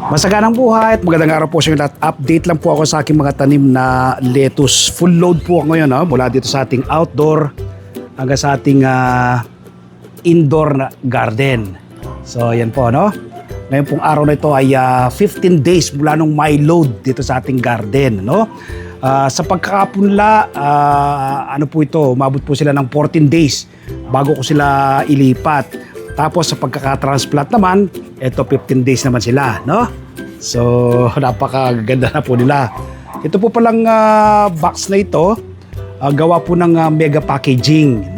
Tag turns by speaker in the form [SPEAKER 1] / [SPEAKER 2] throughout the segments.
[SPEAKER 1] Masaganang buhay at magandang araw po sa inyo lahat. Update lang po ako sa aking mga tanim na lettuce. Full load po ako ngayon mula dito sa ating outdoor hanggang sa ating indoor na garden. So yan po Ngayon pong araw na ito ay 15 days mula nung my load dito sa ating garden. Sa pagkakapunla, umabot po sila ng 14 days bago ko sila ilipat. Tapos sa pagkakatransplant naman, ito 15 days naman sila, So, napakaganda na po nila. Ito po palang box na ito, gawa po ng mega packaging,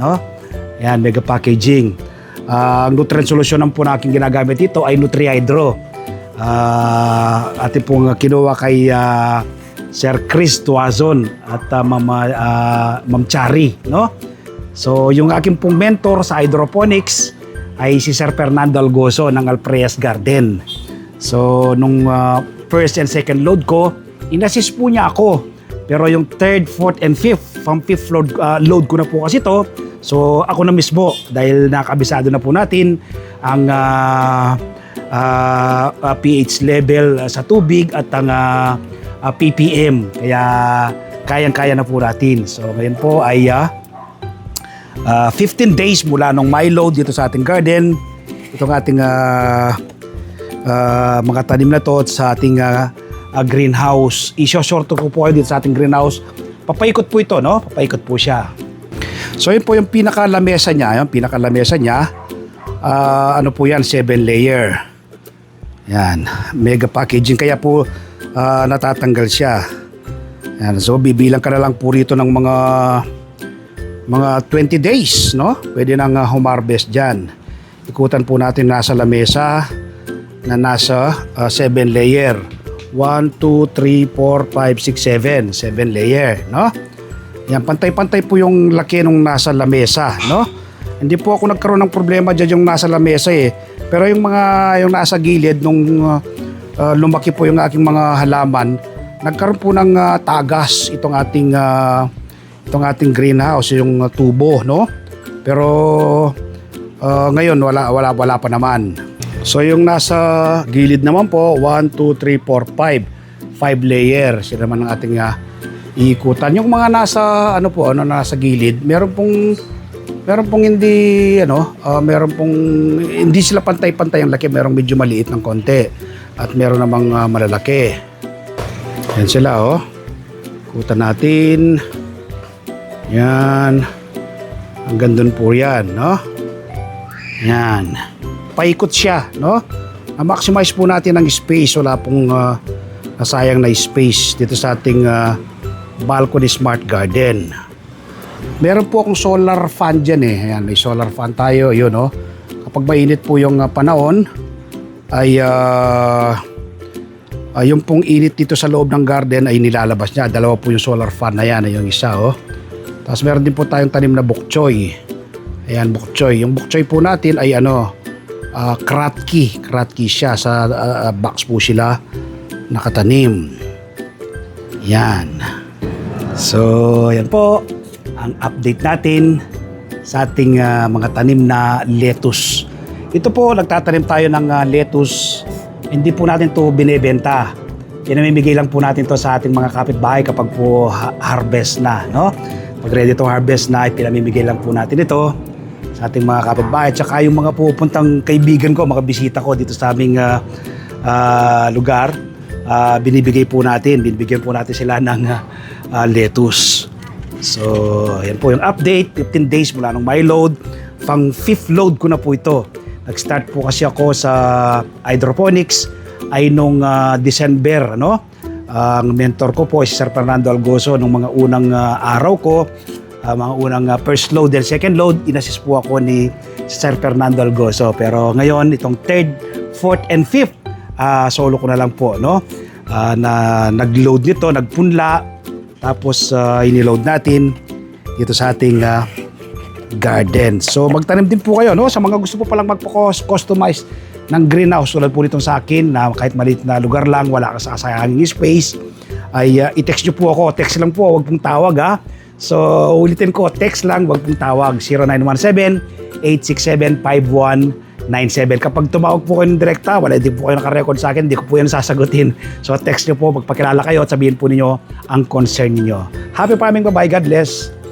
[SPEAKER 1] Yan, mega packaging. Ang nutrient solution po na aking ginagamit dito ay Nutrihydro. Ating pong kinuha kay Sir Chris Tuazon at Ma'am Chari, So, yung aking pong mentor sa hydroponics ay si Sir Fernando Algoso ng Alpreas Garden. So, nung first and second load ko, inassist po niya ako. Pero yung third, fourth, and fifth, from fifth load ko na po kasi to. So, ako na mismo dahil nakabisado na po natin ang pH level sa tubig at ang ppm. Kaya, kayang-kaya na po natin. So, ngayon po ay 15 days mula nung my load dito sa ating garden. Itong ating mga tanim na to sa ating greenhouse. I-short ko po dito sa ating greenhouse. Papaikot po ito, Papaikot po siya. So yun po yung pinakalamesa niya. Po yan, 7 layer. Yan, mega packaging. Kaya po natatanggal siya. Yan, so bibilang ka na lang po rito ng mga 20 days, Pwede nang humarvest dyan. Ikutan po natin nasa lamesa na nasa 7 layer. 1, 2, 3, 4, 5, 6, 7. 7 layer, Yan, pantay-pantay po yung laki nung nasa lamesa, Hindi po ako nagkaroon ng problema dyan yung nasa lamesa Pero yung nasa gilid nung lumaki po yung aking mga halaman, nagkaroon po ng tagas itong ating greenhouse, yung tubo, Pero ngayon wala pa naman. So yung nasa gilid naman po, 1, 2, 3, 4, 5 layer. Sila naman ang ating iikutan. Yung mga nasa nasa gilid, meron pong hindi sila pantay-pantay ang laki. Merong medyo maliit ng konti at meron namang malalaki. Yan sila, Ikutan natin. Yan. Hanggang doon po yan, Yan. Paikot siya, Na-maximize po natin ang space. Wala pong nasayang na space dito sa ating balcony smart garden. Meron po akong solar fan dyan Ayan, may solar fan tayo, yun, Kapag mainit po yung panahon, ay yung pong init dito sa loob ng garden ay nilalabas niya. Dalawa po yung solar fan na yan, yung isa, Tapos meron din po tayong tanim na bok choy. Ayan, bok choy. Yung bok choy po natin ay Kratky. Kratky siya. Sa box po sila nakatanim. Yan. So, yan po ang update natin sa ating mga tanim na lettuce. Ito po, nagtatanim tayo ng lettuce. Hindi po natin to binebenta. Pinamimigay lang po natin to sa ating mga kapitbahay kapag po harvest na, Pag ready to harvest na, pinamimigay lang po natin ito sa ating mga kapitbahay. Tsaka yung mga pupuntang kaibigan ko, mga bisita ko dito sa aming lugar, binibigyan po natin sila ng lettuce. So, yan po yung update. 15 days mula nung my load. Pang 5th load ko na po ito. Nag-start po kasi ako sa hydroponics ay nung December, Ang mentor ko po si Sir Fernando Algoso nung mga unang araw ko, mga unang first load and second load, inassist po ako ni Sir Fernando Algoso. Pero ngayon, itong third, fourth, and fifth, solo ko na lang po, na nag-load nito, nagpunla, tapos iniload natin dito sa ating garden. So magtanim din po kayo, sa mga gusto po palang magpo-customize ng greenhouse tulad po nitong sa akin na kahit maliit na lugar lang, wala ka sa sayanging space, ay i-text nyo po ako. Text lang po, wag pong tawag So ulitin ko, text lang, wag pong tawag. 0917-867-51 0917. Kapag tumawag po kayo ng direkta, wala din po kayo nakarecord sa akin, hindi ko po yan sasagutin. So text nyo po, magpakilala kayo at sabihin po ninyo ang concern ninyo. Happy farming, bye-bye, God bless.